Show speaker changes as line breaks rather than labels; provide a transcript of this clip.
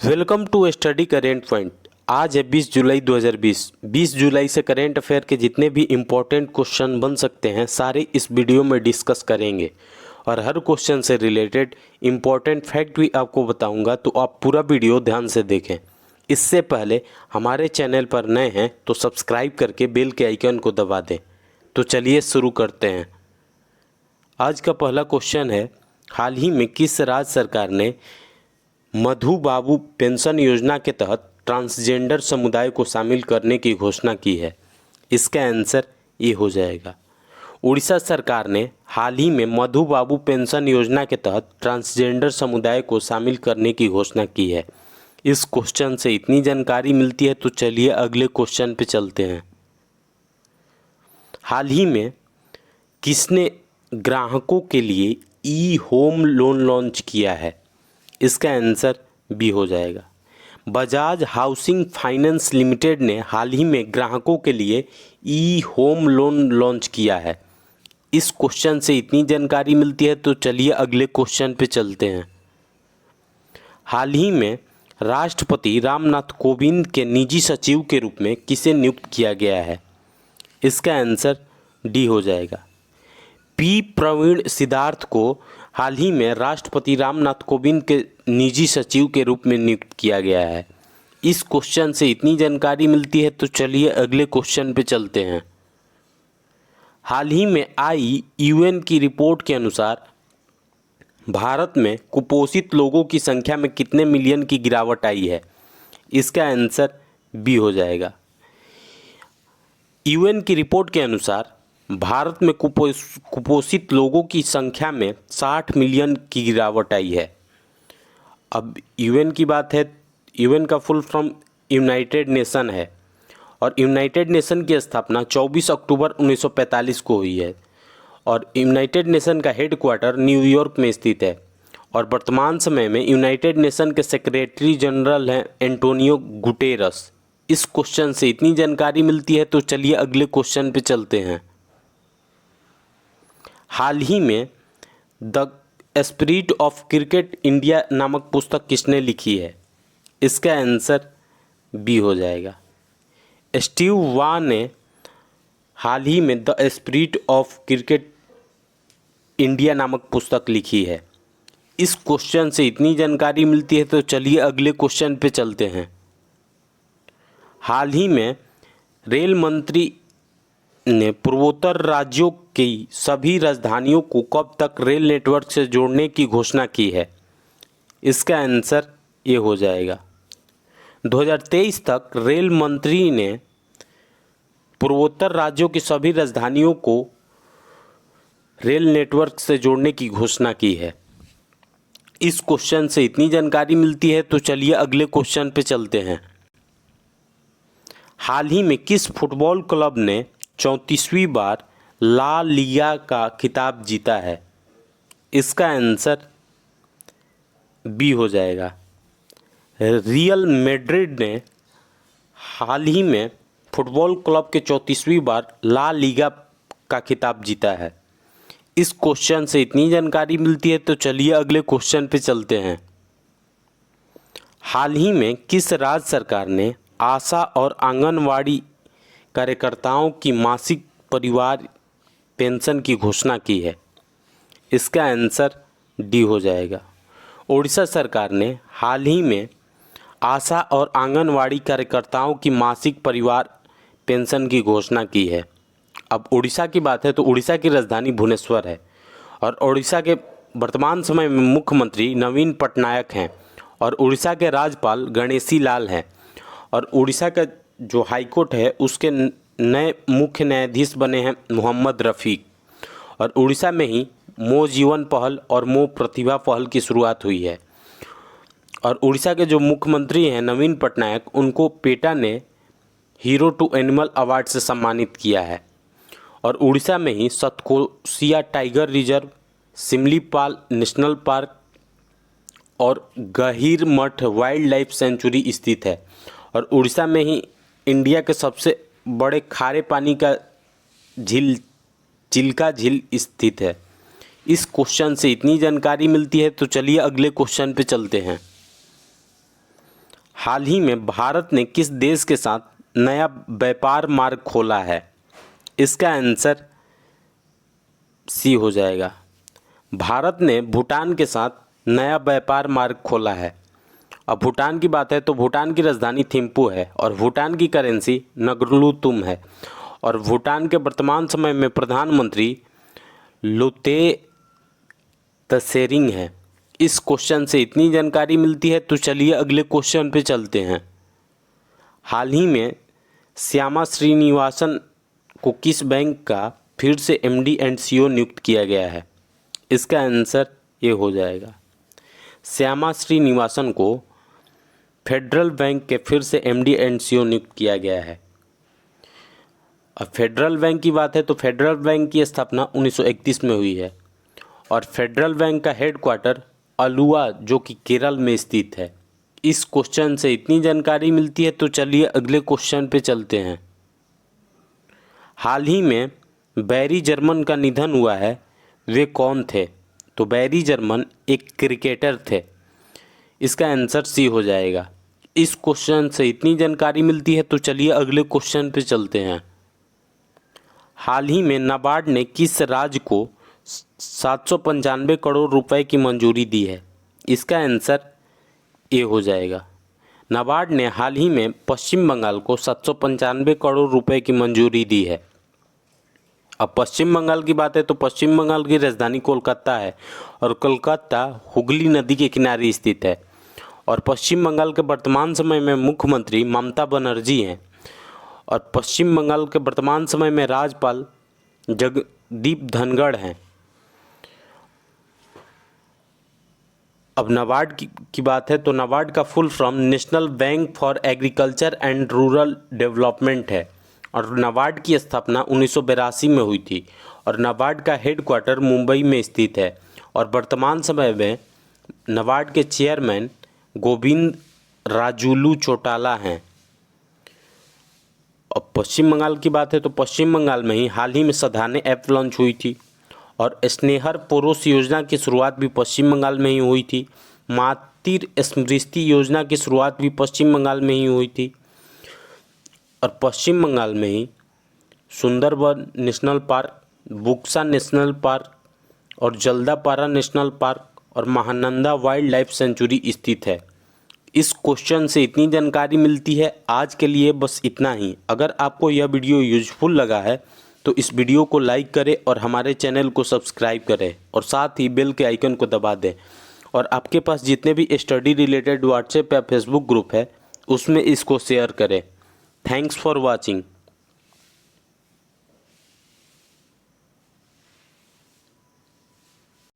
Welcome to study current point. आज है 20 जुलाई 2020। 20 जुलाई से करेंट अफेयर के जितने भी इम्पोर्टेंट क्वेश्चन बन सकते हैं सारे इस वीडियो में डिस्कस करेंगे और हर क्वेश्चन से रिलेटेड इम्पोर्टेंट फैक्ट भी आपको बताऊंगा, तो आप पूरा वीडियो ध्यान से देखें। इससे पहले हमारे चैनल पर नए हैं तो सब्सक्राइब करके बेल के आइकन को दबा दें। तो चलिए शुरू करते हैं। आज का पहला क्वेश्चन है, हाल ही में किस राज्य सरकार ने मधु बाबू पेंशन योजना के तहत ट्रांसजेंडर समुदाय को शामिल करने की घोषणा की है? इसका आंसर ये हो जाएगा, उड़ीसा सरकार ने हाल ही में मधु बाबू पेंशन योजना के तहत ट्रांसजेंडर समुदाय को शामिल करने की घोषणा की है। इस क्वेश्चन से इतनी जानकारी मिलती है, तो चलिए अगले क्वेश्चन पे चलते हैं। हाल ही में किसने ग्राहकों के लिए ई होम लोन लॉन्च किया है? इसका आंसर बी हो जाएगा। बजाज हाउसिंग फाइनेंस लिमिटेड ने हाल ही में ग्राहकों के लिए ई होम लोन लॉन्च किया है। इस क्वेश्चन से इतनी जानकारी मिलती है, तो चलिए अगले क्वेश्चन पे चलते हैं। हाल ही में राष्ट्रपति रामनाथ कोविंद के निजी सचिव के रूप में किसे नियुक्त किया गया है? इसका आंसर डी हो जाएगा। पी प्रवीण सिद्धार्थ को हाल ही में राष्ट्रपति रामनाथ कोविंद के निजी सचिव के रूप में नियुक्त किया गया है। इस क्वेश्चन से इतनी जानकारी मिलती है, तो चलिए अगले क्वेश्चन पे चलते हैं। हाल ही में आई यूएन की रिपोर्ट के अनुसार भारत में कुपोषित लोगों की संख्या में कितने मिलियन की गिरावट आई है? इसका आंसर बी हो जाएगा। यूएन की रिपोर्ट के अनुसार भारत में कुपोषित लोगों की संख्या में 60 मिलियन की गिरावट आई है। अब यूएन की बात है, यूएन का फुल फॉर्म यूनाइटेड नेशन है और यूनाइटेड नेशन की स्थापना 24 अक्टूबर 1945 को हुई है और यूनाइटेड नेशन का हेडक्वार्टर न्यूयॉर्क में स्थित है और वर्तमान समय में यूनाइटेड नेशन के सेक्रेटरी जनरल हैं एंटोनियो गुटेरस। इस क्वेश्चन से इतनी जानकारी मिलती है, तो चलिए अगले क्वेश्चन पे चलते हैं। हाल ही में the spirit of cricket India नामक पुस्तक किसने लिखी है? इसका आंसर बी हो जाएगा। स्टीव वा ने हाल ही में the spirit of cricket India नामक पुस्तक लिखी है। इस क्वेश्चन से इतनी जानकारी मिलती है, तो चलिए अगले क्वेश्चन पे चलते हैं। हाल ही में रेल मंत्री ने पूर्वोत्तर राज्यों की सभी राजधानियों को कब तक रेल नेटवर्क से जोड़ने की घोषणा की है? इसका आंसर ये हो जाएगा। 2023 तक रेल मंत्री ने पूर्वोत्तर राज्यों की सभी राजधानियों को रेल नेटवर्क से जोड़ने की घोषणा की है। इस क्वेश्चन से इतनी जानकारी मिलती है, तो चलिए अगले क्वेश्चन पे चलते हैं। हाल ही में किस फुटबॉल क्लब ने 34वीं बार ला लीगा का खिताब जीता है? इसका आंसर बी हो जाएगा। रियल मैड्रिड ने हाल ही में फुटबॉल क्लब के 34वीं बार ला लीगा का खिताब जीता है। इस क्वेश्चन से इतनी जानकारी मिलती है, तो चलिए अगले क्वेश्चन पे चलते हैं। हाल ही में किस राज्य सरकार ने आशा और आंगनवाड़ी कार्यकर्ताओं की मासिक परिवार पेंशन की घोषणा की है? इसका आंसर डी हो जाएगा। उड़ीसा सरकार ने हाल ही में आशा और आंगनवाड़ी कार्यकर्ताओं की मासिक परिवार पेंशन की घोषणा की है। अब उड़ीसा की बात है, तो उड़ीसा की राजधानी भुवनेश्वर है और उड़ीसा के वर्तमान समय में मुख्यमंत्री नवीन पटनायक हैं और उड़ीसा के राज्यपाल गणेशी लाल हैं और उड़ीसा का जो हाईकोर्ट है उसके नए मुख्य न्यायाधीश बने हैं मोहम्मद रफ़ीक और उड़ीसा में ही मो जीवन पहल और मो प्रतिभा पहल की शुरुआत हुई है और उड़ीसा के जो मुख्यमंत्री हैं नवीन पटनायक, उनको पेटा ने हीरो टू एनिमल अवार्ड से सम्मानित किया है और उड़ीसा में ही Satkosia tiger reserve, Similipal national park और गहीर मठ वाइल्ड लाइफ सेंचुरी स्थित है और उड़ीसा में ही इंडिया के सबसे बड़े खारे पानी का झील चिल्का झील स्थित है। इस क्वेश्चन से इतनी जानकारी मिलती है, तो चलिए अगले क्वेश्चन पे चलते हैं। हाल ही में भारत ने किस देश के साथ नया व्यापार मार्ग खोला है? इसका आंसर सी हो जाएगा। भारत ने भूटान के साथ नया व्यापार मार्ग खोला है। अब भूटान की बात है तो भूटान की राजधानी थिम्पू है और भूटान की करेंसी नगरलुतुम है और भूटान के वर्तमान समय में प्रधानमंत्री लोते तसेरिंग है। इस क्वेश्चन से इतनी जानकारी मिलती है तो चलिए अगले क्वेश्चन पे चलते हैं। हाल ही में श्यामा श्रीनिवासन को किस बैंक का फिर से एमडी एंड सीईओ नियुक्त किया गया है? इसका आंसर ये हो जाएगा। श्यामा श्रीनिवासन को फेडरल बैंक के फिर से एमडी एंड सीईओ नियुक्त किया गया है। अब फेडरल बैंक की बात है तो फेडरल बैंक की स्थापना 1931 में हुई है और फेडरल बैंक का हेडक्वार्टर अलुवा जो कि केरल में स्थित है। इस क्वेश्चन से इतनी जानकारी मिलती है तो चलिए अगले क्वेश्चन पे चलते हैं। हाल ही में बैरी जर्मन का निधन हुआ है, वे कौन थे? तो बैरी जर्मन एक क्रिकेटर थे। इसका आंसर सी हो जाएगा। इस क्वेश्चन से इतनी जानकारी मिलती है तो चलिए अगले क्वेश्चन पे चलते हैं। हाल ही में नाबार्ड ने किस राज्य को 795 करोड़ रुपए की मंजूरी दी है? इसका आंसर ए हो जाएगा। नाबार्ड ने हाल ही में पश्चिम बंगाल को 795 करोड़ रुपए की मंजूरी दी है। अब पश्चिम बंगाल की बात है तो पश्चिम बंगाल की राजधानी कोलकाता है और कोलकाता हुगली नदी के किनारे स्थित है और पश्चिम बंगाल के वर्तमान समय में मुख्यमंत्री ममता बनर्जी हैं और पश्चिम बंगाल के वर्तमान समय में राज्यपाल जगदीप धनखड़ हैं। अब नाबार्ड की बात है तो नाबार्ड का full form national bank for agriculture and rural development है और नाबार्ड की स्थापना 1982 में हुई थी और नाबार्ड का हेडक्वार्टर मुंबई में स्थित है और वर्तमान समय में नाबार्ड के चेयरमैन गोविंद राजुलू चौटाला हैं। अब पश्चिम बंगाल की बात है तो पश्चिम बंगाल में ही हाल ही में साधाने ऐप लॉन्च हुई थी और स्नेहर पोरोस योजना की शुरुआत भी पश्चिम बंगाल में ही हुई थी। मातृ स्मृति योजना की शुरुआत भी पश्चिम बंगाल में ही हुई थी और पश्चिम बंगाल में ही Sundarban national park, Buxa national park और जल्दापारा नेशनल पार्क और महानंदा वाइल्ड लाइफ सेंचुरी स्थित है। इस क्वेश्चन से इतनी जानकारी मिलती है। आज के लिए बस इतना ही। अगर आपको यह वीडियो यूजफुल लगा है तो इस वीडियो को लाइक करें और हमारे चैनल को सब्सक्राइब करें और साथ ही बेल के आइकन को दबा दें और आपके पास जितने भी स्टडी रिलेटेड व्हाट्सएप या फेसबुक ग्रुप है उसमें इसको शेयर करें। Thanks for watching.